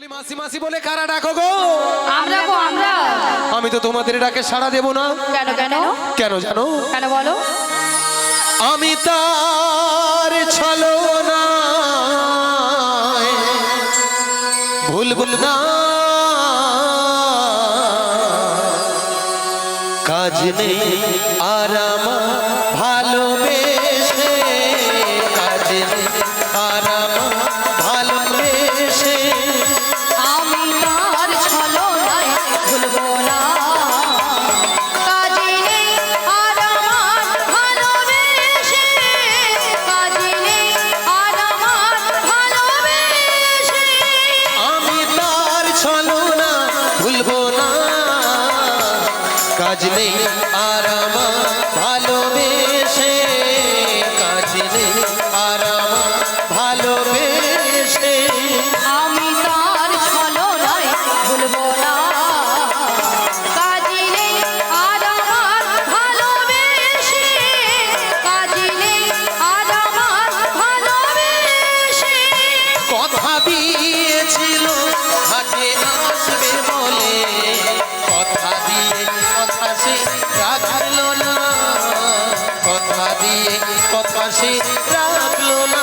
বলি মাসি মাসি বলে কারা ডাকো গো? আমরা গো আমরা। আমি তো তোমাদের ডাকে সাড়া দেব না। কেন কেন? কেন জানো? কেন বলো? আমি তার ছলনা ভুলব না, কাজ নেই আর আমার ভালোবেসে, কাজ নেই আর আমার ভালোবেসে। আমি তার ছলনায় ভুলবো না, কাজে নেই আর আমার ভালোবেসে, কাজে নেই আর আমার ভালোবেসে। আমি তার ছলনা ভুলব না, কাজ নেই আর আমার ভালোবেসে, কাজ নেই আর আমার ভালোবেসে। আমি তার ছলনায় ভুলবো না, কাজে নেই আর আমার ভালোবেসে, কাজে নেই আর আমার ভালোবেসে। কথা দিয়েছিল হাতে আসবে বলে, কথা দিয়ে কথা সে রাখলো না, কথা দিয়ে কথা সে রাখলো না।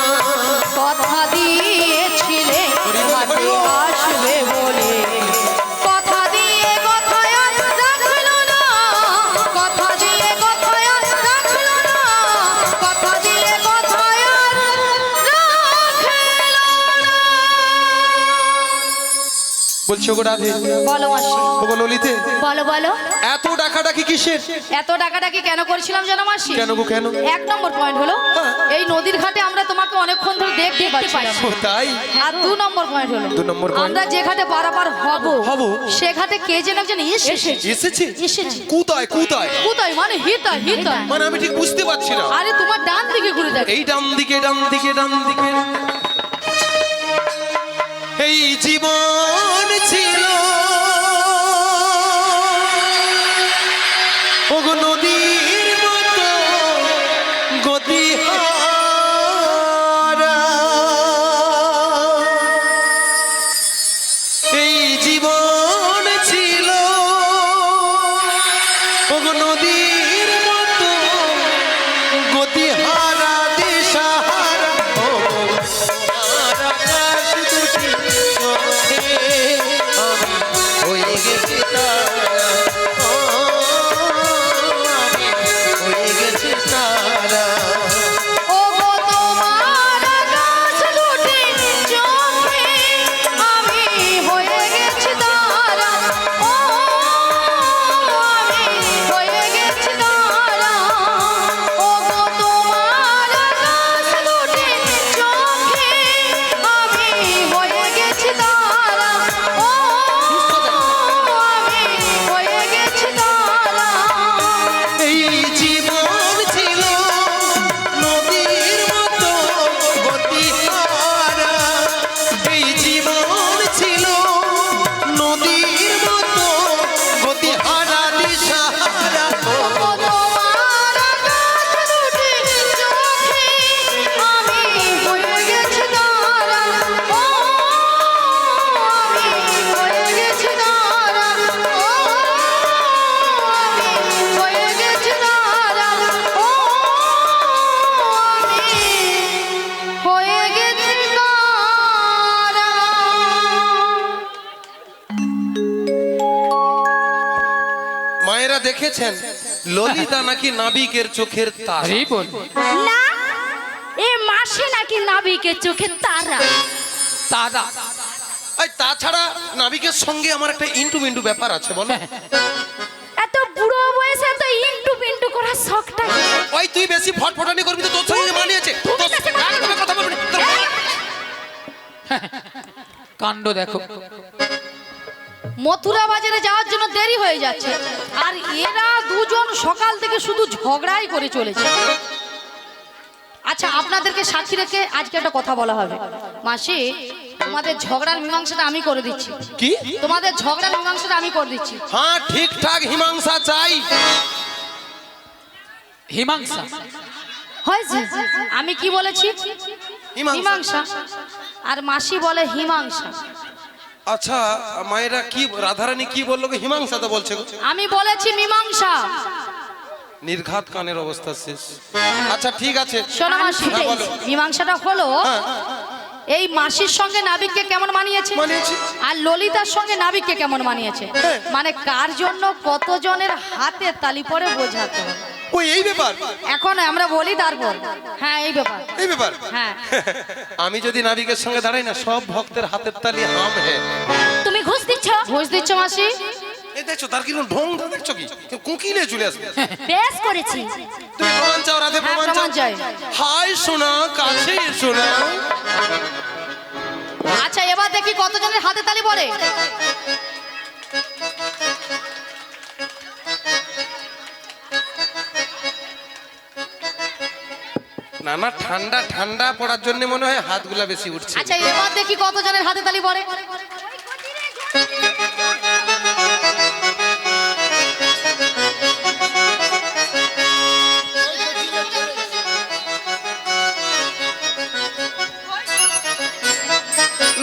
কথা দিয়েছিলে হাতে আসবে বলে, কথা দিয়ে কথায় আর রাখলো না, কথা দিয়ে কথায় আর রাখলো না, কথা দিয়ে কথায় আর রাখলো না। বলছো গো রাধে, বলো মাসি, ওগো ললিতে, বলো বলো। এত ডাকাডাকি কিসের? এত ডাকাডাকি কেন করেছিলাম জানো মাসি? কেন গো কেন? এক নম্বর পয়েন্ট হলো হ্যাঁ। এই নদীর ঘাটে আমরা তোমাকে অনেকক্ষণ ধরে দেখতে পাচ্ছিলাম। ও তাই? আর দু নম্বর পয়েন্ট হলো দু নম্বর point? আমরা যে ঘাটে পারাপার হব, হব। সে ঘাটে কে যেন একজন এসেছে। এসেছে? এসেছে। কোথায় কোথায়? কোথায় মানে হিতায় হিতায়। মানে আমি ঠিক বুঝতে পারছি না। আরে তোমার ডান দিকে ঘুরে দেখ। এই ডান দিকে ডান দিকে ডান দিকে। এই জীবন ছিল ওগো নদীর মতো গতিহারা, এই জীবন ছিল ওগো নদীর মতো গতিহারা, দিশাহারা। ও আর আকাশ দুটি চোখে আমি হয়ে গেছি তারা, ও আমি হয়ে গেছি তারা। ও গো তোমার আকাশ দুটি চোখে আমি হয়ে গেছি তারা, ও আমি হয়ে গেছি তারা। ও গো তোমার আকাশ দুটি চোখে আমি হয়ে গেছি তারা, ও আমি হয়ে গেছি তারা। এই জীবন ছিল নদীর মতো গতিহারা, এই জীবন ছিল নদীর মতো গতিহারা, দিশাহারা। ও ও তোমার আকাশ দুটি চোখে আমি হয়ে গেছি তারা, ও আমি হয়ে গেছি তারা, ও আমি হয়ে গেছি তারা, ও আমি হয়ে গেছি তারা। মায়েরা দেখেছেন ললিতা নাকি নাবিকের চোখের তারা। না, এ মাসে নাকি নাবিকের চোখে তারা। তারা এই তাছাড়া নাবিকের সঙ্গে আমার একটা ইন্টু মিন্টু ব্যাপার আছে, বলো। এত বুড়ো বয়সে তো ইন্টু পিন্টু করার শখটা কি? ওই তুই বেশি ফটফটানি করবি তো তোর সঙ্গে মানিয়েছে। তুমি তোর- বেশি কথা একদম কথা বলবি না। তোর- কাণ্ড দেখো। মথুরা বাজারে যাওয়ার জন্য দেরি হয়ে যাচ্ছে, আর এরা দুজন সকাল থেকে শুধু ঝগড়াই করে চলেছে। আচ্ছা, আপনাদেরকে সাক্ষী রেখে আজকে একটা কথা বলা হবে। মাসি, তোমাদের ঝগড়ার মীমাংসাটা আমি করে দিচ্ছি। কি? তোমাদের ঝগড়ার মীমাংসাটা আমি করে দিচ্ছি। হ্যাঁ, ঠিকঠাক মীমাংসা চাই। হিমাংসা হয়েছে? আমি কি বলেছি? মীমাংসা। মীমাংসা। আর মাসি বলে হিমাংসা। আচ্ছা মায়েরা কি রাধারানী কি বললো গো? হিমাংসা তো বলছে গো। আমি বলেছি মীমাংসা। নির্ঘাত কানের অবস্থা শেষ। আচ্ছা ঠিক আছে, শোনো মাসি, হ্যাঁ, বলো। মীমাংসাটা হলো হ্যাঁ, এই মাসির সঙ্গে নাবিককে কেমন মানিয়েছে, মানিয়েছে। আর ললিতার সঙ্গে নাবিককে কেমন মানিয়েছে, হ্যাঁ। মানে কার জন্য কতজনের হাতে তালি পরে বোঝাতে হবে। ওই এই ব্যাপার, এখন আমরা বলি তারপর। হ্যাঁ এই ব্যাপার। এই ব্যাপার। হ্যাঁ আমি যদি নাবিকের সঙ্গে দাঁড়াই না, সব ভক্তের হাতের তালি হাম হে। তুমি ঘুষ দিচ্ছ, ঘুষ দিচ্ছ মাসি। এই দেখছো তার কিরকম ঢং, দেখছো কি কুকিলে চলে আসবে। বেশ করেছি। তুমি প্রমাণ চাও রাধে, হ্যাঁ, প্রমাণ প্রমাণ চাই। চাও। হাই সোনা, কাছে এসো না। আচ্ছা এবার দেখি কতজনের হাতে তালি পড়ে। না না, ঠান্ডা ঠান্ডা পড়ার জন্য মনে হয় হাতগুলা বেশি উঠছে। আচ্ছা এবার দেখি কতজনের হাতে তালি পড়ে।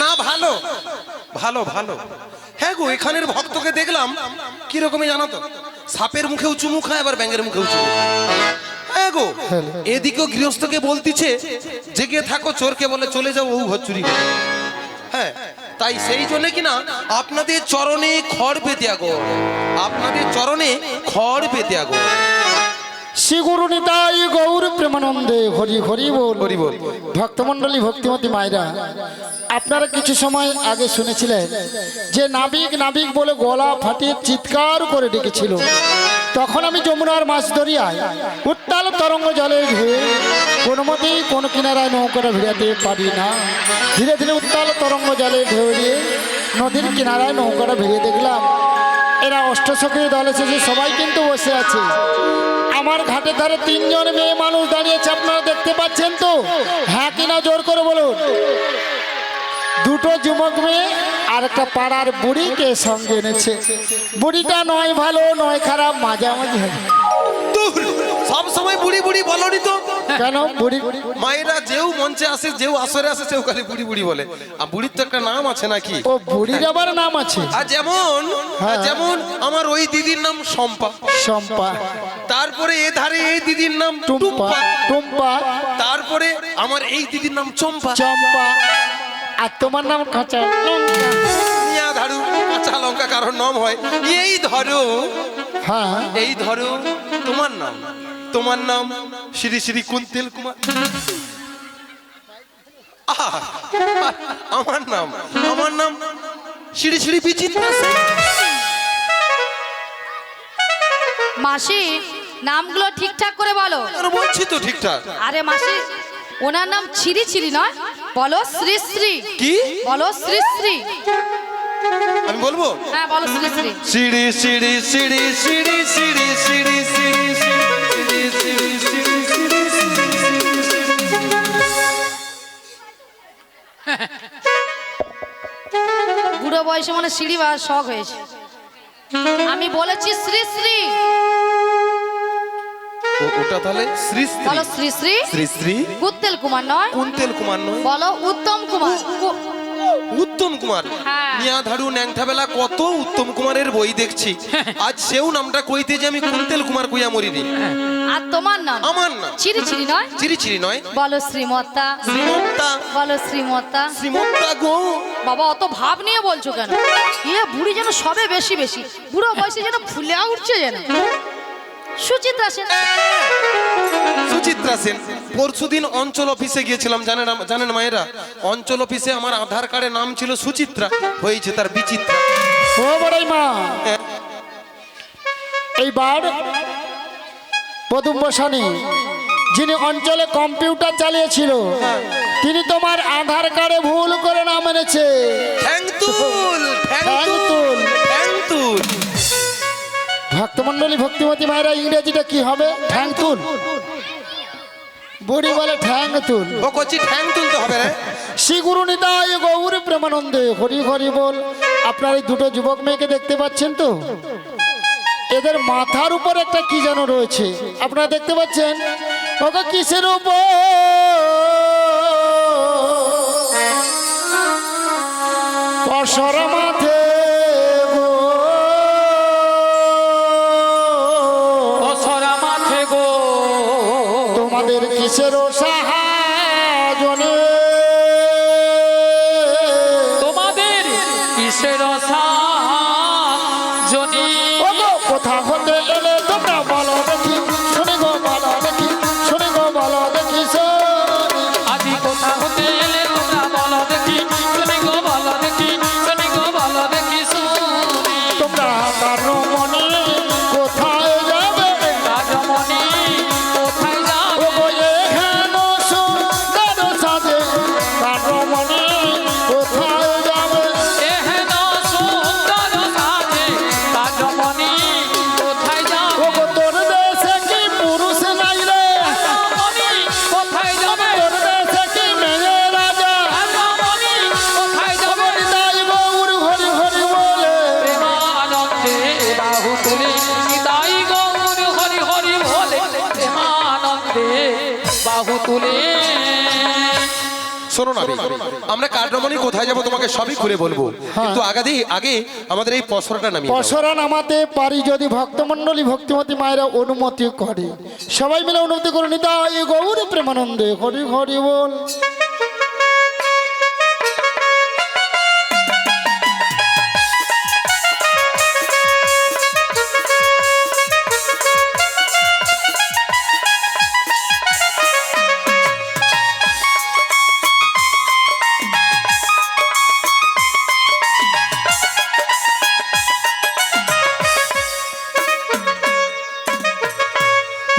না ভালো ভালো ভালো। হ্যাঁ গো, এখানের ভক্তকে দেখলাম কিরকমই জানো তো, সাপের মুখে উঁচু মুখ হয়, আবার ব্যাঙের মুখে উঁচু মুখ। হ্যাঁ গো, এদিকেও গৃহস্থকে বলতিছে জেগে থাকো, চোরকে বলে চলে যাও, ও ঘর চুরি করে। হ্যাঁ, তাই সেই জন্য কিনা আপনাদের চরণে খড় পেতে আগো, আপনাদের চরণে খড় পেতে আগো। শ্রী গুরু নিতাই গৌর প্রেমানন্দে হরি হরি বল। হরি বল। ভক্তমণ্ডলী, ভক্তিমতী মায়েরা, আপনারা কিছু সময় আগে শুনেছিলেন যে নাবিক নাবিক বলে গলা ফাটিয়ে চিৎকার করে ডেকেছিল। তখন আমি যমুনার মাছ দরিয়ায় উত্তাল তরঙ্গ জলের ঢেউ, কোনো মতেই কোনো কিনারায় নৌকাটা ভিড়াতে পারি না। ধীরে ধীরে উত্তাল তরঙ্গ জলের ঢেউ দিয়ে নদীর কিনারায় নৌকাটা ভিড়িয়ে দেখলাম এরা অষ্টসখী দল এসেছে, সবাই কিন্তু বসে আছে। আমার ঘাটের ধারে তিনজন মেয়ে মানুষ দাঁড়িয়েছে, আপনারা দেখতে পাচ্ছেন তো? হ্যাঁ কিনা জোর করে বলুন। দুটো যুবক মেয়ে আর একটা পাড়ার বুড়িকে সঙ্গে এনেছে। বুড়িটা নয় ভালো নয় খারাপ, মাঝামাঝি। সব সময় বুড়ি বুড়ি বলনি তো কেন বুড়ি? মায়েরা যেও মঞ্চে আসে, যেও আসরে আসে, সেও খালি বুড়ি বুড়ি বলে। আর বুড়ির তো একটা নাম আছে নাকি? ও বুড়ির আবার নাম আছে? আর যেমন হ্যাঁ। যেমন আমার ওই দিদির নাম শম্পা, শম্পা। তারপরে এ ধারে এই দিদির নাম টুম্পা। টুম্পা, টুম্পা। তারপরে আমার এই দিদির নাম চম্পা। চম্পা। আর তোমার নাম কাঁচা লঙ্কা। মিয়া ধারু কাঁচা লঙ্কা কারোর নাম হয়। এই ধরো, হ্যাঁ, এই ধরো তোমার নাম, তোমার নাম শ্রী শ্রী কুন্তেল কুমার। আহা, আমার নাম শ্রী শ্রী বিচিত্রা সেন। মাসি নামগুলো ঠিকঠাক করে বলো। আর বলছি তো ঠিকঠাক। আরে মাসি, ওনার নাম ছিরি ছিরি নয়, বলো শ্রী শ্রী। কি বলো শ্রী শ্রী। আমি বলবো? হ্যাঁ বলো শ্রী শ্রী। সিঁড়ি সিঁড়ি সিঁড়ি সিঁড়ি সিঁড়ি সিঁড়ি সিঁড়ি সিঁড়ি সিঁড়ি সিঁড়ি সিঁড়ি বুড়ো বয়সে মানে সিঁড়ি বা শখ হয়েছে। আমি বলেছি শ্রী শ্রী। ওটা তাহলে শ্রী শ্রী বলো শ্রী শ্রী। শ্রী শ্রী কুত্তেল কুমার নয়, কুন্তেল কুমার নয়, বলো উত্তম কুমার। উত্তম কুমার। হ্যাঁ। মিয়া ধারু ন্যাংটা বেলা কত উত্তম কুমারের বই দেখছি, আজ সেও নামটা কইতে যে আমি কুন্তেল কুমার কইয়া মরি রে। আর তোমার নাম? আমার নাম চিরি চিরি নয়, চিরি চিরি নয়, বলো শ্রীমত্তা। শ্রীমত্তা। বলো শ্রীমত্তা। শ্রীমত্তা গো। বাবা অত ভাব নিয়ে বলছো কেন? বুড়ি যেন সবে বেশি বেশি, বুড়ো বয়সে যেন ফুলে উঠছে যেন। সুচিত্রা সেন। সুচিত্রা সেন। পরশুদিন অঞ্চল অফিসে গিয়েছিলাম, জানেন মায়েরা, অঞ্চল অফিসে আমার আধার কার্ডে নাম ছিল সুচিত্রা, হয়েছে তার বিচিত্রা। ও বড়াই মা, এইবার পদুম বসানি যিনি অঞ্চলে কম্পিউটার চালিয়েছিল, তিনি তোমার আধার কার্ডে ভুল করে নাম এনেছে। ঠ্যাংতুল ঠ্যাংতুল। ঠ্যাংতুল। ভক্তমণ্ডলী, ভক্তিমতী মায়েরা, ইংরেজিটা কি হবে? ঠ্যাংতুল। বুড়ি বলে ঠ্যাংতুল। ও কচি ঠ্যাংতুল তো হবে রে। শ্রী গুরু নিতাই গৌর প্রেমানন্দে হরি হরি বল। আপনার এই দুটো যুবক মেয়েকে দেখতে পাচ্ছেন তো? এদের মাথার উপর একটা কি যেন রয়েছে, আপনারা দেখতে পাচ্ছেন? ওকে কিসের উপর? পশর মাথে গো অসরা মাঠে গো তোমাদের কিসের সাহায্যে তোমাদের কিসের জনি ওগো কোথা হতে এলে তোমরা বলো দেখি শুনে গো বলো দেখি শুনে গো বলো দেখি শুনি আদি কোথা হতে এলে তোমরা বলো দেখি শুনি গো বলো দেখি শুনি গো বলো দেখি শুনি তোমরা কারো মনে কোথায় যাবে রাজমণি কোথায় যাবে ওগো এখানে সুন্দর সাজে কারো মনে কোথায় যাবে এহেন সুন্দর সাজে রাজমণি কোথায় যাবে ওগো তোর দেশে কি পুরুষ নাই রে রাজমণি কোথায় যাবে তোর দেশে কি মেয়ে রাজা রাজমণি কোথায় যাবে তাই গৌর হরি হরি বলে প্রেমানন্দে বাহু তুলে নিতাই গৌর হরি হরি বলে প্রেমানন্দে বাহু তুলে শোনো না আমরা কাঠরমণি কোথায় যাব তোমাকে সবই খুলে বলবো, কিন্তু আগে আমাদের এই পসরাটা নামিয়ে দাও। পসরা নামাতে পারি যদি ভক্তমণ্ডলী ভক্তিমতী মায়েরা অনুমতি করে, সবাই মিলে অনুমতি করে নিতে হয় গৌর প্রেমানন্দে হরি হরি বল।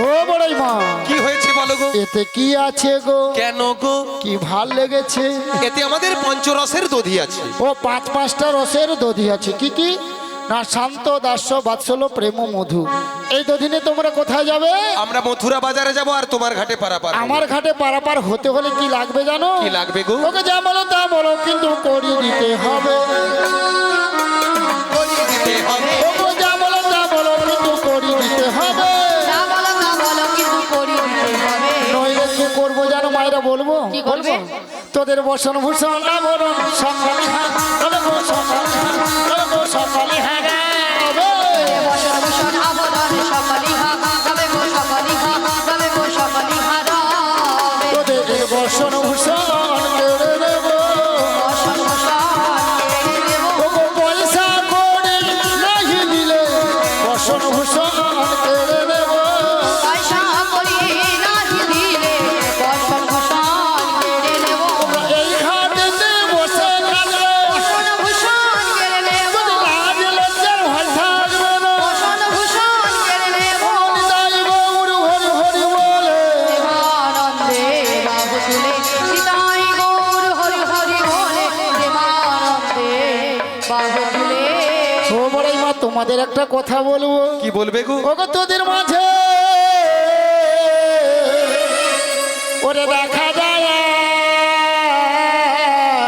ও বড়াই মা, কি হয়েছে বলো গো? এতে কি আছে গো? কেন গো? কি ভাল লেগেছে? এতে আমাদের পঞ্চরসের দধি আছে। ও পাঁচটা রসের দধি আছে। কি কি? না শান্ত দাস্য বাৎসল্য প্রেম মধু। এই দধি নিয়ে তোমরা কোথায় যাবে? আমরা মথুরা বাজারে যাব আর তোমার ঘাটে পারাপার হবো। আমার ঘাটে পারাপার হতে হলে কি লাগবে জানো? কি লাগবে গো? ওকে যা বলো তা বলো, কিন্তু করিয়ে দিতে হবে। করিয়ে দিতে হবে। ওকে যা বলো তা বলো, কিন্তু করিয়ে দিতে হবে। যা বলো তা বলো, কিন্তু করিয়ে দিতে হবে। নইলে কি করবো জানো মায়েরা? বলবো কি করবে? তোদের বসন ভূষণ আবরণ সকালে হাত তবে গো সকালে হাত তবে গো সকালে হাত বসন ভূষণ আবরণ সকলি হা, তবে গো সকলি হা, তবে গো সকলি হা রবে। তোদের বসন ভূষণ কেড়ে নেব। বসন ভূষণ কেড়ে নেব। ওগো পয়সা করে নাহি দিলে বসন ভূষণ কেড়ে নেব। পয়সা করি নাহি দিলে বসন ভূষণ কেড়ে নেব। এই ঘাটেতে বসে কাঁদলে বসন ভূষণ কেড়ে নেব। যদি লাজ লজ্জার ভয় থাকবে না। বসন ভূষণ কেড়ে নেব। তাই গৌর হরি হরি বলে প্রেমানন্দে বাহু তুলে নিতাই গৌর হরি হরি বলে, প্রেমানন্দে বাহু তুলে। ও বড়াই মা, তোমাদের একটা কথা বলবো। কি বলবে গো? ওগো তোদের মাঝে ওরে দেখা যায়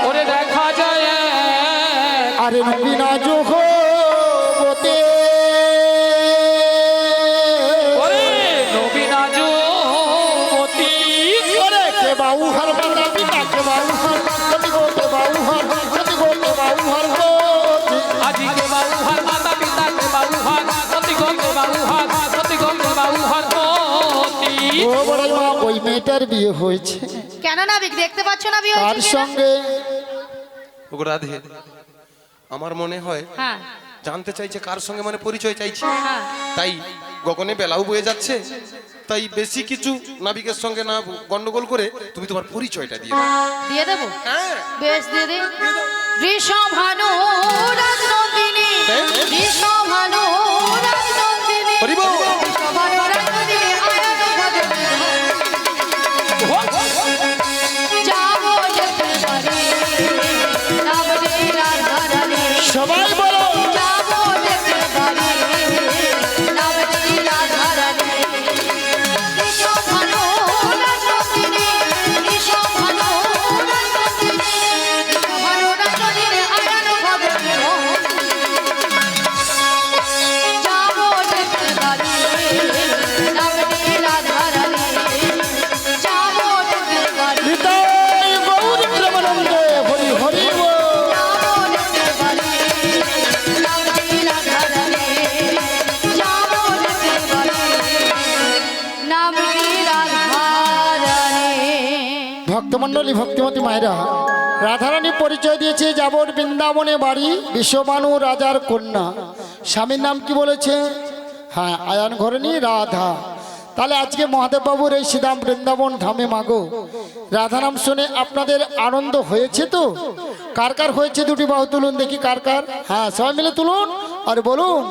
ওরে দেখা যায় আরে বিনা যোগ ওরে নবীনা যুবতী ওরে কে বাউ হর মাতা পিতা কে বাউ হর কতি গো কে বাউ হর কতি গো কে বাউ হর আজি কে বাবু হার মাতা পিতা কে বাবু হার সতী গো কে বাবু হার সতী গো কে বাবু হার মতি ও বড়াই মা, ওই মেয়েটার বিয়ে হয়েছে। কেন না দেখতে পাচ্ছ না বিয়ে তার হয়েছে কিনা? সঙ্গে ওগো রাধে, আমার মনে হয় হ্যাঁ জানতে চাইছে কার সঙ্গে মানে পরিচয় চাইছে। হ্যাঁ তাই গগনে বেলাও বয়ে যাচ্ছে, তাই বেশি কিছু নাবিকের সঙ্গে না গন্ডগোল করে তুমি তোমার পরিচয়টা দিয়ে দাও। দিয়ে দেবো। হ্যাঁ, বেশ দিয়ে দে। বৃষভানু রাজনন্দিনী, বৃষভানু রাজনন্দিনী, হরি বল। বৃষভানু রাজনন্দিনী আয়াত ভজনী। যাবো যেতে পারি, নামটি রাধারানী। সবাই বলো যাবো যেতে পারি, নামটি রাধারানী। বৃষভানু রাজনন্দিনী, বৃষভানু রাজনন্দিনী, বৃষভানু রাজনন্দিনী আয়াত ভজনী। যাবো যেতে পারি, নামটি রাধারানী। যাবো যেতে পারি, নিতাই গৌর প্রেমানন্দে হরি হরি বল। যাবো যেতে ভক্তমণ্ডলী ভক্তিমতী মায়েরা, রাধারানী পরিচয় দিয়েছে যাবর বৃন্দাবনে বাড়ি, বিশ্ববানু রাজার কন্যা। স্বামীর নাম কি বলেছে? হ্যাঁ, আয়ান ঘরণী রাধা। তাহলে আজকে মহাদেব বাবুর এই শ্রীধাম বৃন্দাবন ধামে মাগো রাধা নাম শুনে আপনাদের আনন্দ হয়েছে তো? কার কার হয়েছে দুটি বাহু তুলুন দেখি, কার কার? হ্যাঁ, সবাই মিলে তুলুন আর বলুন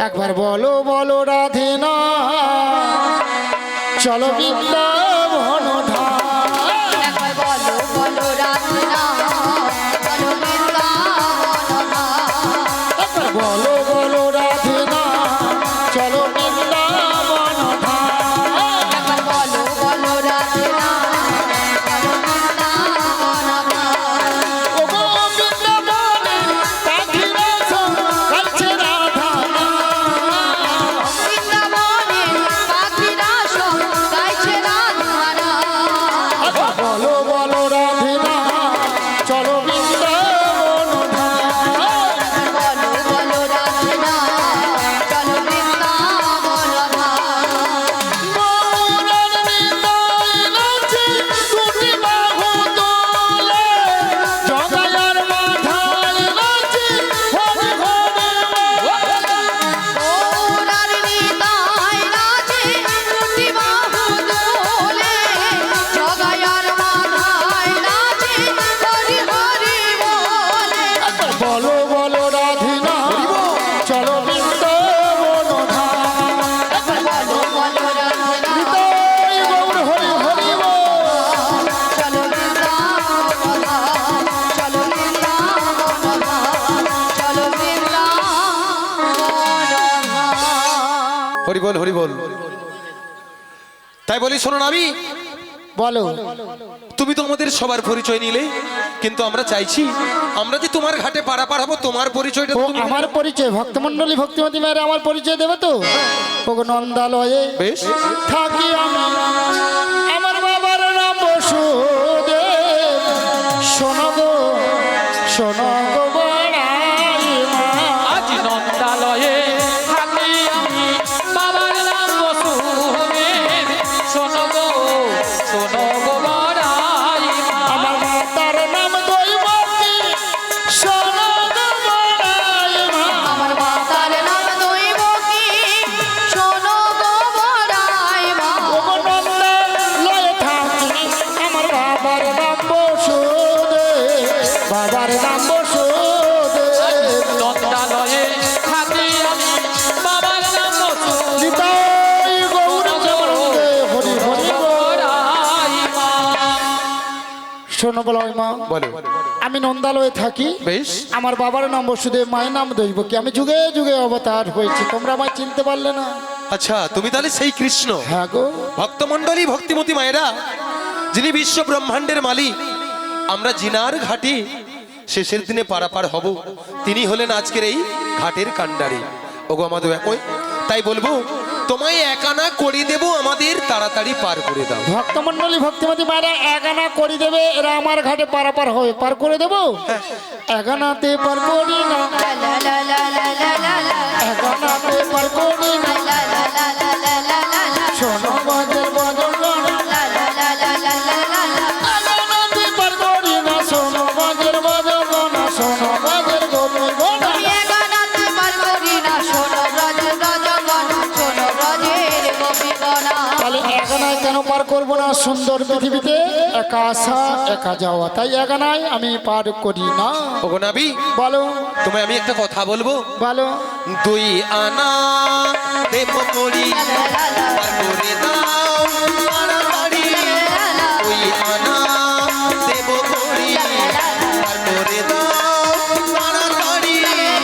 একবার, বলো বলো রাধে না চলো বৃন্দাবন ধাম। একবার বলো বলো রাধে না চলো বৃন্দাবন ধাম। একবার বলো বলো রাধে না চলো বৃন্দাবন ধাম। একবার বলো বলো রাধে না চলো বৃন্দাবন ধাম। ও গো বৃন্দাবনে পাখিরা সব গাইছে রাধা নাম। বৃন্দাবনে পাখিরা সব গাইছে রাধা নাম। একবার বলো বলো রাধে না চলো বৃন্দাবন ধাম। একবার বলো বলো রাধে না চলো বৃন্দাবন ধাম। মৌরার নিতাই নাচে দুটি বাহু তোলে, জগায়ার মাথায় নাচে হরি হরি বলে। ওনার নিতাই নাচে দুটি বাহু তোলে, জগায়ার মাথায় নাচে হরি হরি বলে। একবার বলো বলো রাধে না চলো বৃন্দাবন ধাম। একবার বলো বলো রাধে না নিতাই গৌর হরি হরি বল। চলো বৃন্দাবন ধাম, চলো বৃন্দাবন ধাম, চলো বৃন্দাবন ধাম। হরি বল হরি বল। তাই বলি শোনো নাবি, বলো তুমি তো আমাদের সবার পরিচয় নিলে, কিন্তু আমরা চাইছি আমরা যে তোমার ঘাটে পারাপার হবো, তোমার পরিচয়টা ও তো তুমি আমার পরিচয়, ভক্তমণ্ডলী ভক্তিমতী মায়ের আমার পরিচয় দেবে তো? ও গো নন্দালয়ে বেশ। থাকি আমি, আমার বাবার নাম বসুদেব। শোনো গো শোনো গো বড়াই মা। আজ নন্দালয়ে থাকি আমি, বাবার নাম বসুদেব। শোনো গো বড়াই মা। আমার মাতার নাম দৈবকী। শোনো গো বড়াই মা। আমার মাতার নাম দৈবকী, শোনো গো বড়াই মা। ও গো নন্দালয়ে থাকি, আমার বাবার নাম বসুদেব। বাবার নাম বসুদেব। নন্দালয়ে থাকি আমি, বাবার নাম বসুদেব। নিতাই গৌর চরণে হরি হরি বল। বড়াই মা। শোনো বলাই মা, বলো। আমি নন্দালয়ে থাকি, বেশ। আমার বাবার নাম বসুদেব, মায়ের নাম দৈবকী। আমি যুগে যুগে অবতার হয়েছি, তোমরা আমায় চিনতে পারলে না? আচ্ছা, তুমি তাহলে সেই কৃষ্ণ। হ্যাঁ গো। ভক্তমণ্ডলী ভক্তিমতী মায়েরা, যিনি বিশ্ব ব্রহ্মাণ্ডের মালিক, আমরা জিনার ঘাটে শেষের দিনে পারাপার হব, তিনি হলেন আজকের এই ঘাটের কাণ্ডারি। ওগো আমাদের একই, তাই বলবো তোমায় একানা করে দেব, আমাদের তাড়াতাড়ি পার করে দাও। ভক্তমণ্ডলী ভক্তিমতী মায়েরা এগানা করে দেবে, এরা আমার ঘাটে পারাপার হবে, পার করে দেবো। এগানাতে পার করি না, লা লা লা লা লা লা লা লা। এগানাতে পার করি না। লা লা লা লা লা লা লা লা। শোনো বাজের বাজন গানা, লা লা লা লা লা লা লা লা। এগানাতে পার করি না। শোনো বাজের বাজন গানা, শোনো বাজের গোপী গানা। আমি একানাতে পার করি না, শোনো ব্রজের ব্রজগণ, শোনো ব্রজের গোপীগণা। তাহলে একানায় কেন পার করবো না? সুন্দর পৃথিবীতে একা আসা একা যাওয়া, তাই একানায় আমি পার করি না। ওগো নাবি, বলো তোমায় আমি একটা কথা বলবো। বলো। দুই আনা দেব করি, লা লা লা লা। পার করে দাও তাড়াতাড়ি। দুই আনা দেব করি, পার করে দাও তাড়াতাড়ি।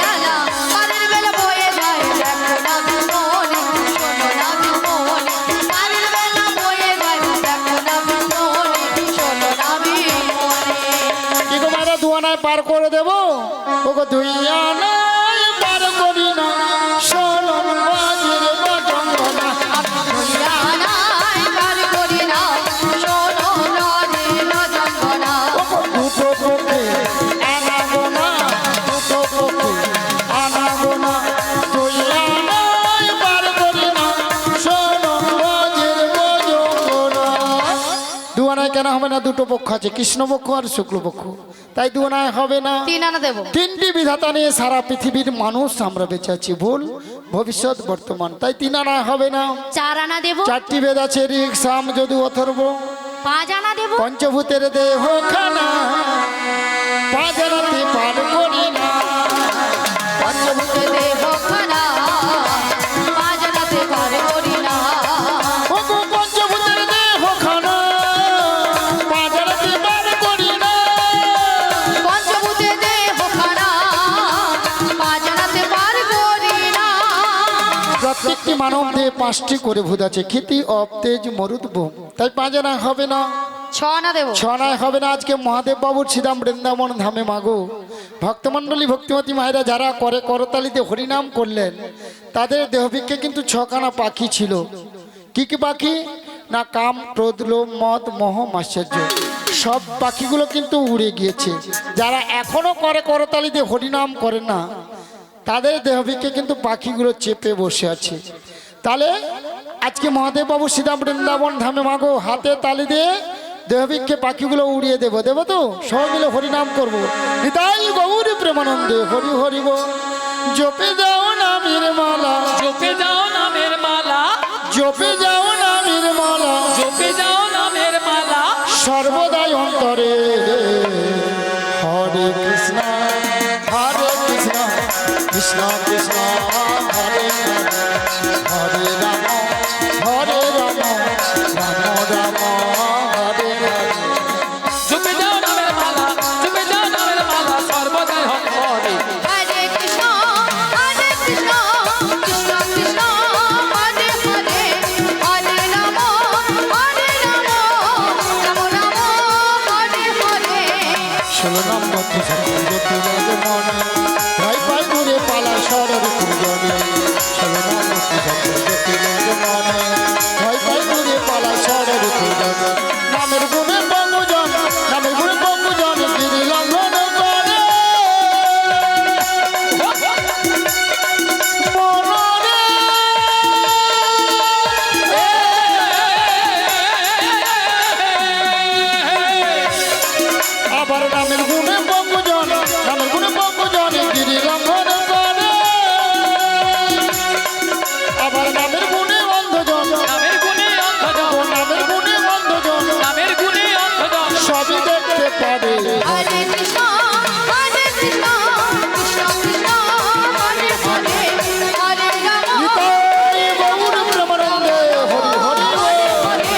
লা লা। পারের বেলা বয়ে যায়, দেখো না বিমোহনী, শোনো না বিমোহনী। পারের বেলা বয়ে যায়, দেখো না বিমোহনী, শোনো না বিমোহনী। কি গো মায়েরা, দুয়ানায় পার করে দেবো? ওগো দুই আনায় পার করি না, শোনো বাজের বাজন গানা। দুইয়ানায় পার করি না, শোনো ব্রজের ব্রজগণা। ওগো দুটো পক্ষে আনাগো না, দুটো পক্ষে আনাগো না। দুই আনায় পার করি না, শোনো বাজের বাজন গানা। দুয়ানায় কেন হবে না? দুটো পক্ষ আছে, কৃষ্ণপক্ষ আর শুক্লপক্ষ, তাই 2 আনায় হবে না। 3 আনা দেবো। 3টি বিধাতা নিয়ে সারা পৃথিবীর মানুষ আমরা বেঁচে আছি, ভুল ভবিষ্যৎ বর্তমান, তাই 3 আনায় হবে না। 4 আনা দেবো। 4টি বেদ আছে, ঋক সাম যদু অথর্ব। 5 আনা দেবো। পঞ্চভূতের দেহ খানা 5 আনাতে পার করি না। পঞ্চভূতে দেহ খানা 5 আনাতে পার করি না। ওগো পঞ্চভূতের দেহ খানা 5 আনাতে পার করি না। পঞ্চভূতে দেহ খানা 5 আনাতে পার করি না। প্রত্যেকটি মানব দেহে 5টি করে ভূত আছে, ক্ষিতি, অপ, তেজ, মরুদ, বোম, তাই 5 আনা হবে না। 6 আনা দেবো। 6 আনায় হবে না। আজকে মহাদেব বাবুর শ্রীরাম বৃন্দাবন ধামে মাগো ভক্তমণ্ডলী ভক্তিমতী মায়েরা যারা করে করতালিতে হরিনাম করলেন, তাদের দেহভিক্ষে কিন্তু 6খানা পাখি ছিল। কি কি পাখি? না কাম, ক্রোধ, লোভ, মদ, মোহ, মাশ্চর্য, সব পাখিগুলো কিন্তু উড়ে গিয়েছে। যারা এখনো করে করতালিতে হরিনাম করে না, তাদের দেহভিক্ষে কিন্তু পাখিগুলো চেপে বসে আছে। তাহলে আজকে মহাদেব বাবু শ্রীরাম বৃন্দাবন ধামে মাগো হাতে তালি দিয়ে দেহভিক্ষে পাখিগুলো উড়িয়ে দেবো। দেবো তো? সবাই মিলে হরিনাম করবো। নিতাই গৌর প্রেমানন্দে হরি হরিব। জপে যাও নামের মালা, জপে যাও নামের মালা, জপে যাও নামের মালা, জপে যাও নামের মালা, সর্বদাই অন্তরে। হরে কৃষ্ণ হরে কৃষ্ণ কৃষ্ণ কৃষ্ণ হরে হরে, হরে রাম হরে রাম রাম রাম হরে হরে। জপে যাও নামের মালা, জপে যাও নামের মালা, সর্বদাই হরে। হরে কৃষ্ণ কৃষ্ণ কৃষ্ণ হরে হরে, হরে রাম রাম রাম হরে হরে। 16 নম্বর জ্যোতিরাজ মনে ভয় পাই ঘুরে পালা সরর পূজনে। 16 নম্বর জ্যোতিরাজ মনে ভয় পাই ঘুরে পালা সরর পূজনে। নামের গুণে বঙ্গজন, নামের গুণে বঙ্গজন গিরি লঙ্ঘন করে মনরে। আবার নামের গুণে বঙ্গজন, নামের গুণে বঙ্গজন গিরি লঙ্ঘন করে। আবার নামের গুণে অন্ধজন, নামের গুণে অন্ধজন, নামের গুণে অন্ধজন নামের গুণে অন্ধজন, সবই দেখতে পারে। হরে কৃষ্ণ কৃষ্ণ কৃষ্ণ হরে হরে, হরে রাম নিতাই গৌর প্রেমানন্দে হরি হরি বল। হরে,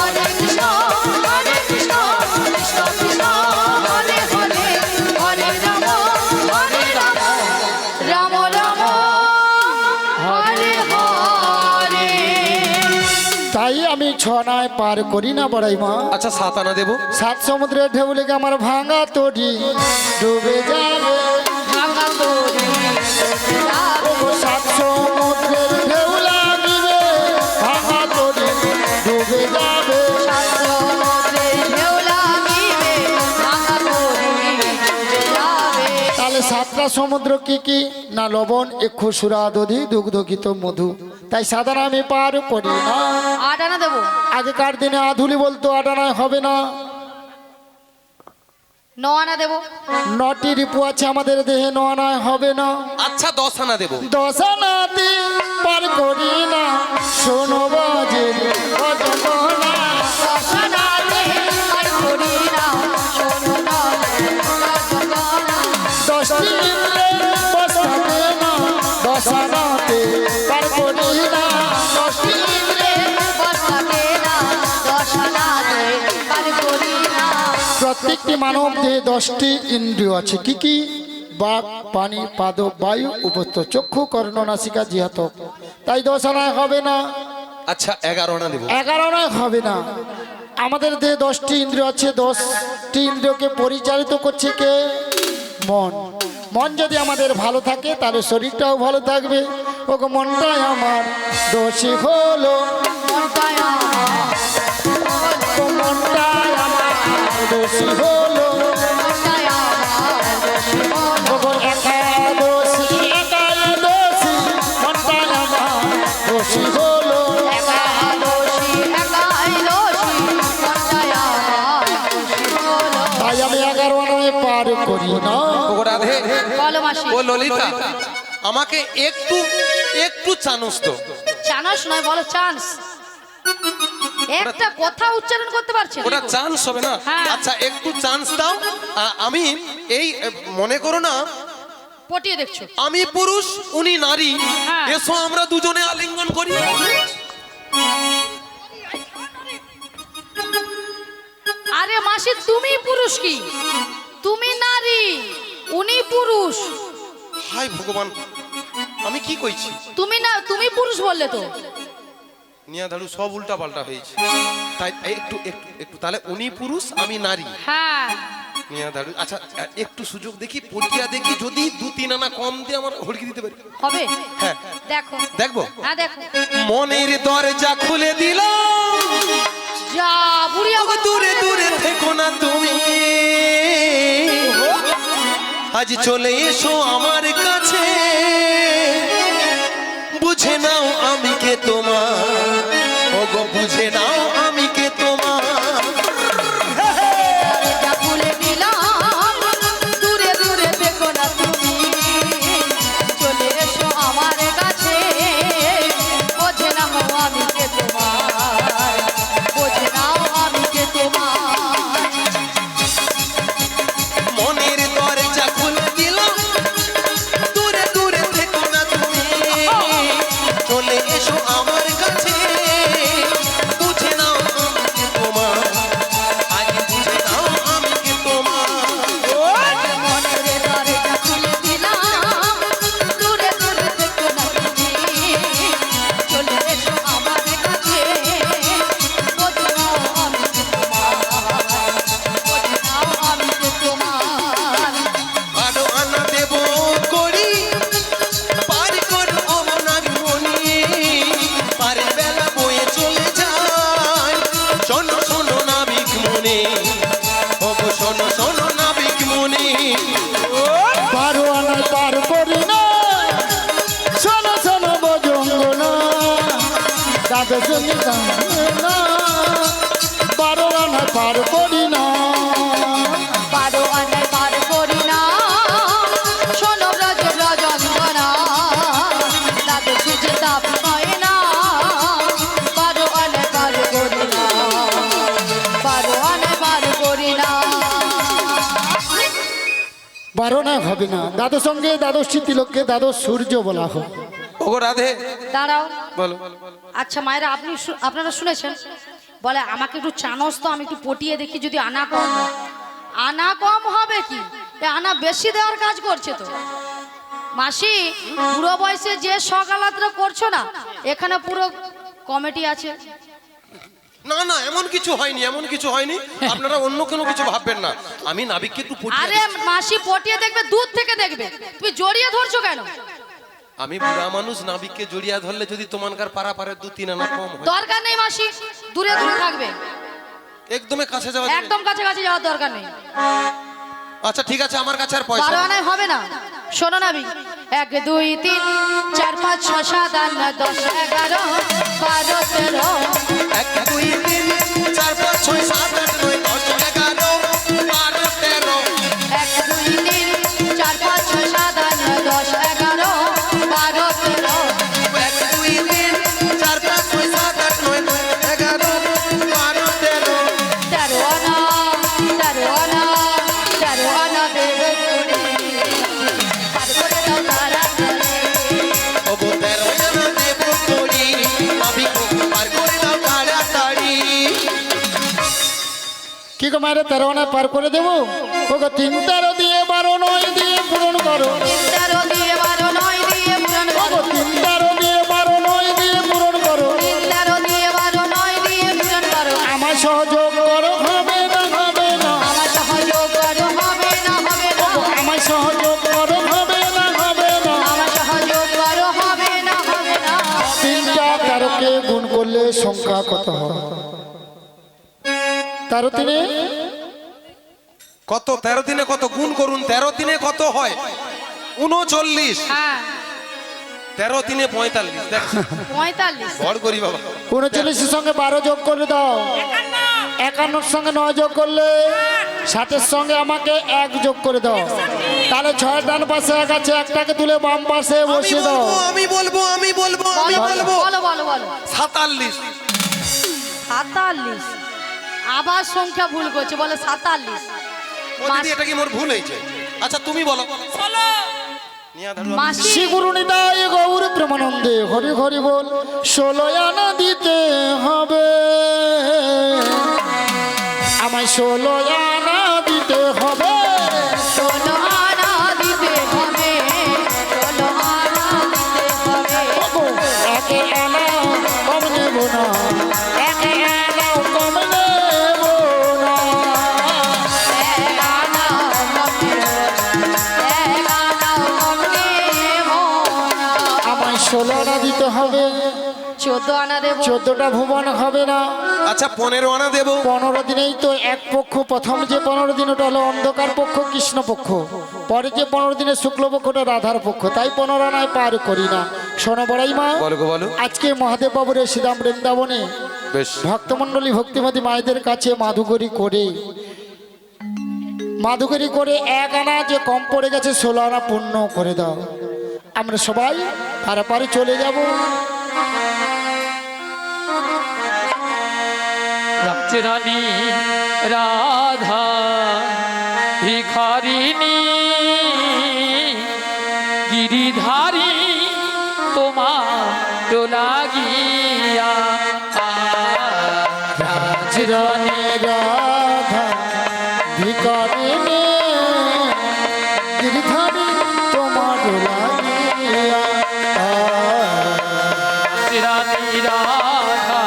হরে কৃষ্ণ কৃষ্ণ কৃষ্ণ হরে হরে, হরে রাম রাম রাম হরে হরে। তাই আমি 6 আনায় পার করি না বড়াই মা। আচ্ছা 7 আনা দেবো। 7 সমুদ্রের ঢেউ লেগে আমার ভাঙা তরি ডুবে যাবে। ভাঙা তরি ওগো 7 সমুদ্রের ঢেউ লাগিবে, ভাঙা তরি ডুবে যাবে। সমুদ্রে ঢেউ লাগিবে, ভাঙা তরি ডুবে যাবে। তাহলে 7টা সমুদ্র কি কি? না লবণ, ইক্ষু, সুরা, দধি, দুগ্ধ, ঘৃত, মধু, তাই 7 আনা আমি পার করি না। 8 আনা দেবো। আগেকার দিনে আধুলি বলতো 8 আনায় হবে না। 9 আনা দেবো। 9টি রিপু আছে আমাদের দেহে, 9 আনায় হবে না। আচ্ছা 10 আনা দেবো। 10 আনাতে পার করি না। শোনো বাজে অজগনা, দশনাতে আর করি না, শোনো না রজগনা। 10টি ইন্দ্রে বস থাকে না। 10 আনাতে পার করি না। 10টি ইন্দ্রে বস থাকে না, দশনাতে আর করি না। প্রত্যেকটি মানব দেহে 10টি ইন্দ্রিয় আছে। কি কি? বাক, পানি, পাদ, বায়ু, উপস্থ, চক্ষু, কর্ণ, নাসিকা, জিহাতক, তাই 10 আনায় হবে না। আচ্ছা 11 আনা দেবো। 11 আনায় হবে না। আমাদের দেহে 10টি ইন্দ্রিয় আছে। 10টি ইন্দ্রিয়কে পরিচালিত করছে কে? মন। মন যদি আমাদের ভালো থাকে তাহলে শরীরটাও ভালো থাকবে। ওগো মনটাই আমার দোষী হলো, মনটায় আমার ও মনটাই আমার দোষী হলো। মনটায় আমার দোষী হলো। ওগো একাদশী একাদশী মনটাই আমার দোষী হলো। একাদশী একাদশী মনটায় আমার মাসি। ও ললিতা, আমাকে একটু একটু চানুস তো। চানস নয়, বলো চান্স। একটা কথা উচ্চারণ করতে পারছেন? ওটা চান্স হবে না? হ্যাঁ। আচ্ছা একটু চান্স দাও। আমি এই মনে করো না পটিয়ে দেখছো? আমি পুরুষ উনি নারী, হ্যাঁ। এসো আমরা দুজনে আলিঙ্গন করি। আরে মাসি, তুমি পুরুষ কি? তুমি নারী, উনি পুরুষ। হায় ভগবান, আমি কি কইছি? তুমি না, তুমি পুরুষ বললে তো। নিয়া দাঁড়ু সব উল্টা পাল্টা হয়েছে। তাই একটু একটু একটু তাহলে উনি পুরুষ আমি নারী। হ্যাঁ, নিয়া দাঁড়ু। আচ্ছা একটু সুযোগ দেখি, পটিয়া দেখি, যদি 2-3 আনা কম দিয়ে আমার হড়কি দিতে পারি। হবে। হ্যাঁ দেখো, দেখবো। হ্যাঁ দেখো। মনের দরজা খুলে দিলাম, যা বুড়ি আবার দূরে দূরে থেকো না তুমি, আজ চলে এসো আমার কাছে, বুঝে নাও আমি কে তোমার, ওগো বুঝে নাও আমি কে তোমার। দরজা খুলে দিলাম, দূরে দূরে থেকো না তুমি, চলে এসো আমার কাছে, বোঝে নাও আমি কে তোমার, বোঝে নাও আমি কে তোমার। মনের দরজা খুলে দিলাম, দূরে দূরে থেকো না তুমি, চলে এসো আমার কাছে, বুঝে নাও আমি কে তোমার, আজ বুঝে নাও আমি কে তোমার। মনের দরজা খুলে দিলাম, দূরে দূরে থেকো না তুমি, চলে এসো আমার কাছে, বোঝে নাও আমি কে তোমার, বোঝে নাও আমি কে তোমার। আরো আনা দেব করি, পার করো অমনার মনি, পারের বেলা বয়ে চলে যায়, শোনো শোনো নাবিক মনে, ওগো শোনো শোনো নাবিক মনে। 12 আনা পার করি না, শোনো শোনো বজঙ্গ না, দাদা শুনি না, 12 আনা পার করি না। 12 আনায় পার করি না, শোনো ব্রজ ব্রজঙ্গনা, দাদু সুঝে তাপ হয় না, 12 আনায় পার করি না, 12 আনায় পার করি না। 12 আনা হবে না, দাদুর সঙ্গে দ্বাদশ তিলককে দ্বাদশ সূর্য বলা হয়। ওগো রাধে, দাঁড়াও। বলো। আচ্ছা মায়েরা, আপনারা শুনেছেন? বলে আমাকে একটু চানস তো, আমি একটু পটিয়ে দেখি যদি আনা কম হয়। আনা কম হবে কি, এ আনা বেশি দেওয়ার কাজ করছে তো। মাসি, বুড়ো বয়সে যে সকালাতরা করছো না, এখানে পুরো কমিটি আছে। না না, এমন কিছু হয়নি, এমন কিছু হয়নি, আপনারা অন্য কোনো কিছু ভাববেন না। আমি নাবিককে একটু পটিয়ে আরে মাসি, পটিয়ে দেখবে, দূর থেকে দেখবে, তুমি জড়িয়ে ধরছো কেন? আমি বুড়া মানুষ, নাবিককে জড়িয়ে ধরলে যদি তোমানকার পারা পারে 2-3 আনা কম হয়। দরকার নেই মাসি, দূরে দূরে থাকবে, একদমই কাছে যাওয়া যাবে না। একদম কাছাকাছি যাওয়ার দরকার নেই। আচ্ছা ঠিক আছে, আমার কাছে আর পয়সা 12 নেই। আনায় হবে না। শোনো না, 1 2 3 4 5 6 7 8 9 10 11 12 13 1 2 3 4 5 6 7 8 9 10 11 12 13 1 2 3 4 5 6 7 8 9 10 11 12 13 1 2 3 4 5 6 7 8 9 11 12 13 13 আনা 13 আনা 13 আনা দেবে কুড়ি, পার করে দাও তাড়াতাড়ি। ওগো 13 আনা দেব করি, নাবিক পার করে দাও তাড়াতাড়ি। কি গো মায়েরা, 13 আনা পার করে দেবো? ওগো 3 13 দিয়ে 12 9 দিয়ে পূরণ করো। 13 দিয়ে 12 9 দিয়ে পূরণ করো, ওগো 3 13 দিয়ে 12 9 দিয়ে পূরণ করো। 13 দিয়ে 12 9 দিয়ে পূরণ করো। আমার সহযোগ করো, হবে না হবে না। আমার সহযোগ করো, হবে না হবে না। আমার সহযোগ করো, হবে না হবে না। আমার সহযোগ করো, হবে না হবে না। 3টা 13কে গুণ করলে সংখ্যা কত হয়? 13 3 কত? 13 দিনে কত? গুণ করুন। 13 দিনে কত হয়? 39। হ্যাঁ, 13 দিনে 45। দেখ 45। বড় করি বাবা। 39 এর সঙ্গে 12 যোগ করে দাও। 51 সঙ্গে 9 যোগ করলে 60-এর সঙ্গে আমাকে 1 যোগ করে দাও। তাহলে 6 ডান পাশে 1 আছে, একটাকে তুলে বাম পাশে বসিয়ে দাও। আমি বলবো বলো বলো বলো 47। 47। আবার সংখ্যা ভুল করছে, বলে 47। ও দিদি, এটা কি মোর ভুল হয়েছে? আচ্ছা তুমি বলো। নিয়া ধরো। মাসি শ্রী গুরু নিতাই গৌর প্রেমানন্দে হরি হরি বল। 16 আনা দিতে হবে আমায়, 16 আনা দিতে হবে। 16 আনা দিতে হবে, 16 আনা দিতে হবে। একে আনা কম নেব না, একে আনা কম নেব না। এক আনা কম নেব না। আমায় 16 আনা দিতে হবে। 14 আনা দেবো। 14টা ভুবন হবে না। আচ্ছা 15 আনা দেবো। 15 দিনেই তো এক পক্ষ। প্রথম যে 15 দিন ওটা হলো অন্ধকার পক্ষ, কৃষ্ণ পক্ষ। পরে যে 15 দিনে শুক্লপক্ষটা রাধার পক্ষ। তাই 15 আনায় পার করি না। শোনো বড়াই মা, বলো গো বলো। আজকে মহাদেব বাবুর শ্রীরাম বৃন্দাবনে বেশ। ভক্তমণ্ডলী ভক্তিমতী মায়েদের কাছে মাধুকরী করে 1 আনা যে কম পড়ে গেছে 16 আনা পূর্ণ করে দাও। আমরা সবাই পারাপারে চলে যাব। রাজরানী রাধা ভিখারিণী গিরিধারী তোমার লাগিয়া রাজরানী রাধা ভিখারিণী গিরিধারী তোমার লাগিয়া। রানী রাধা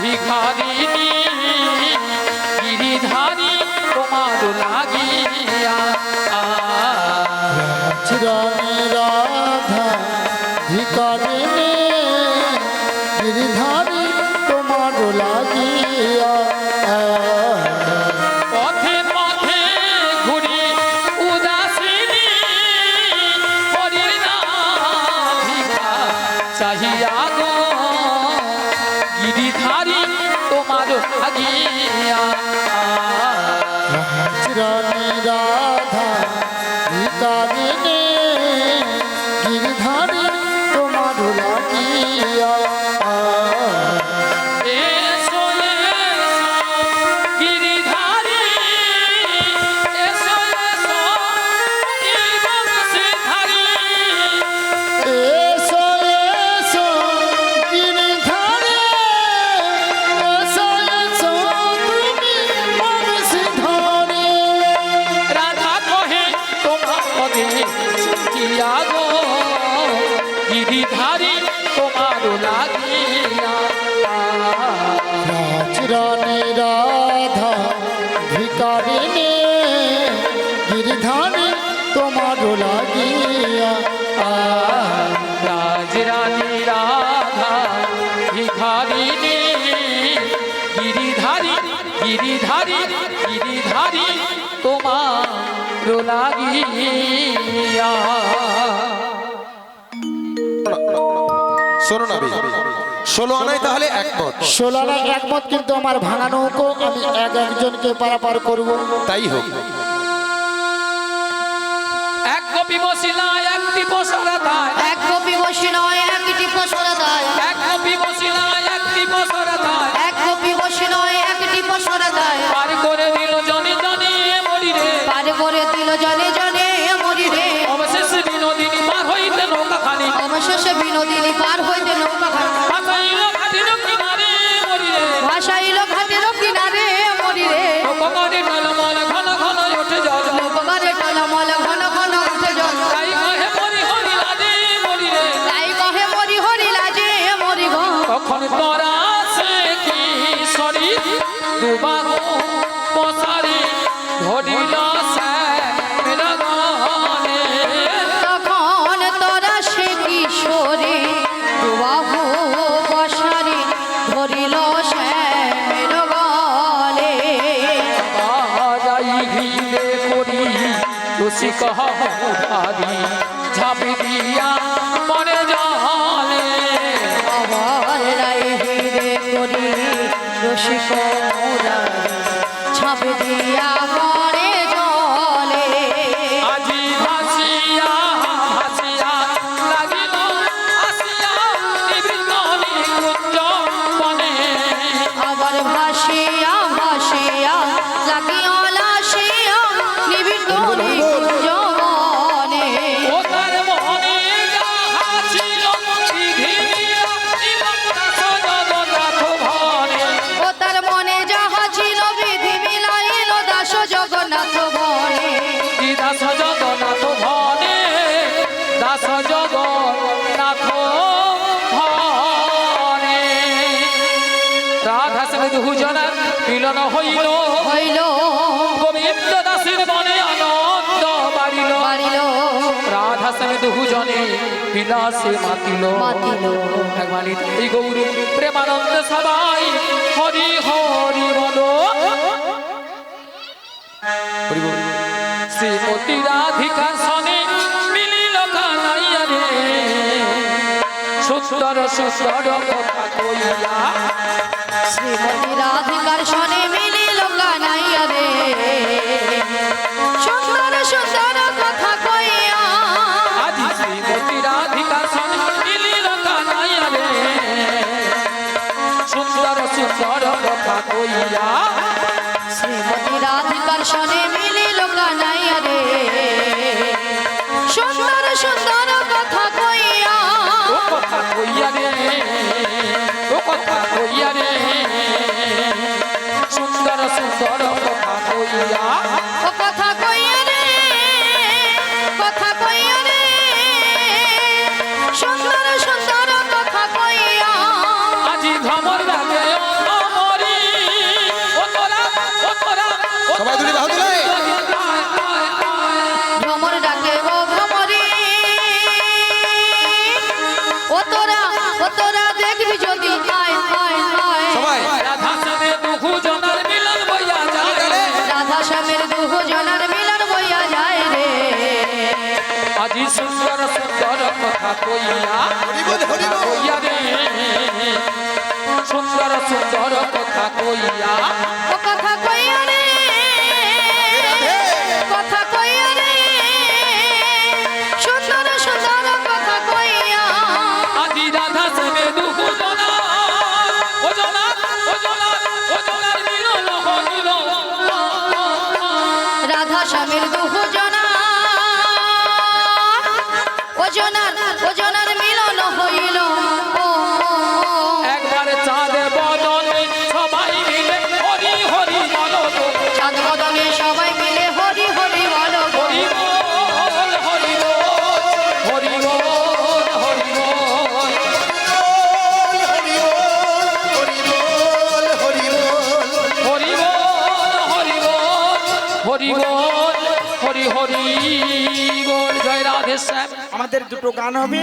ভিখারিণী গিরিধারী তোমার লাগিয়া রানী রাধা ভিখারিণী গিরিধারী তোমার লাগিয়া। পথে পথে ঘুরি উদাসিনী হরির নাম ভিখা চাহিয়া গো গিরিধারী তোমার লাগিয়া রানী রাধা ভিখারিণী গিরিধারী তোমার লাগিয়া। এসো এসো গিরিধারী এসো এসো এই বংশীধারী এসো এসো গিরিধারী, এসো এসো তুমি বংশীধারী। রাধা কহে তোমার পদে চিকিয়া গো গিরিধারী তোমার লাগিয়া রানী রাধা ভিখারিণী গিরিধারী তোমার লাগিয়া। রাজরানী রাধা ভিখারিণী গিরিধারী গিরিধারী গিরিধারী তোমার লাগিয়া শোনো না 16 আনায় তাহলে একমত। 16 আনা একমত, কিন্তু আমার ভাঙা নৌকো আমি একজনকে পারাপার করব। তাই হোক। এক কপি বসিলা একটি পসরা দায় এক কপি বসি নয় একটি পসরা দায়, এক কপি বসিলা একটি পসরা দায় এক কপি বসি নয় একটি পসরা দায়। পার করে দিল জনি জনি মরি রে পার করে দিল জনে জনে মরি রে। অবশেষে বিনোদিনী পার হইতে নৌকা খানি অবশেষে বিনোদিনী পার হইতে নৌকা ঘাট ভাসাইল খাটিল কিনারে মরি রে ভাসাইল ঘাটের কিনারে মরি রে। লোকগণে টলমল ঘন ঘন ওঠে জল লোকবারে টলমল ঘন ঘন উঠে জল। তাই কহে মরি হরি লাজে মরি রে তাই কহে মরি হরি লাজে মরি গো। তখন তোরা সে কি সরি দুবাহু পসারি ধরিল সে মেরগনে তখন তোরা সে কিশোরে দুবাহু বসারে ধরিল শ্যামের গলে। বাজাই ঘিরে করি রসিক হারি ঝাঁপি দিয়া মনে জলে আবার রাই হিরে করি রসিক মুরারি জগন্নাথ ধরে রাধা সঙ্গে দুজনের মিলন হইল হইল গোবিন্দ দাসের মনে আনন্দ বাড়িল বাড়িল রাধা সঙ্গে দুজনে বিলাসে মাতিল মাতিল। একবার এই গৌর প্রেমানন্দ সবাই হরি হরি বলো হরি বল। শ্রীমতী রাধিকার সনে মিলিল কানাইয়া রে সুন্দর সুন্দর কথা কইয়া শ্রীমতী রাধিকার সনে মিলিল কানাইয়া রে সুন্দর সুন্দর কথা কইয়া আজি শ্রীমতী রাধিকার সনে মিলিল কানাইয়া রে সুন্দর সুন্দর কথা কইয়া শ্রীমতী রাধিকার সনে মিলিল কানাইয়া রে সুন্দর সুন্দর কথা কইয়া ও কথা কইয়া রে ও কথা কইয়া রে সুন্দর সুন্দর কথা কইয়া ও কথা কইয়া রে কথা কইয়া রে সুন্দর সুন্দর কথা কইয়া আজি ভ্রমর রাগে অমরি ও তোরা সবাই দুলি বাহু দুলে। ভ্রমর ডাকে ও ভ্রমরি ও তোরা দেখবি যদি আয় আয় আয় সবাই রাধা সঙ্গে দুহু জনার মিলন বইয়া যায় রাধা স্বামীর দুহু জনার মিলন বইয়া যায় রে আজি সুন্দর সুন্দর কথা কইয়া হরি বল, হরি বল। কইয়া রে সুন্দর সুন্দর কথা কইয়া ও কথা কইয়া রে কথা কইয়া রে সুন্দর সুন্দর কথা কইয়া আজি রাধা সঙ্গে দুহু জনার ও জনার ও জনার ও জনার মিলন হইল রাধা স্বামীর দুহু জনার ওজনার মিলন হইল ও একবার চাঁদ বদনে সবাই মিলে হরি হরি বলো গো। চাঁদ বদনে সবাই মিলে হরি হরি বলো গো। হরি বল হরি বল হরি বল হরি বল হরি বল হরি বল হরি বল হরি হরি বল জয় রাধে শ্যাম আমাদের দুটো গান হবে।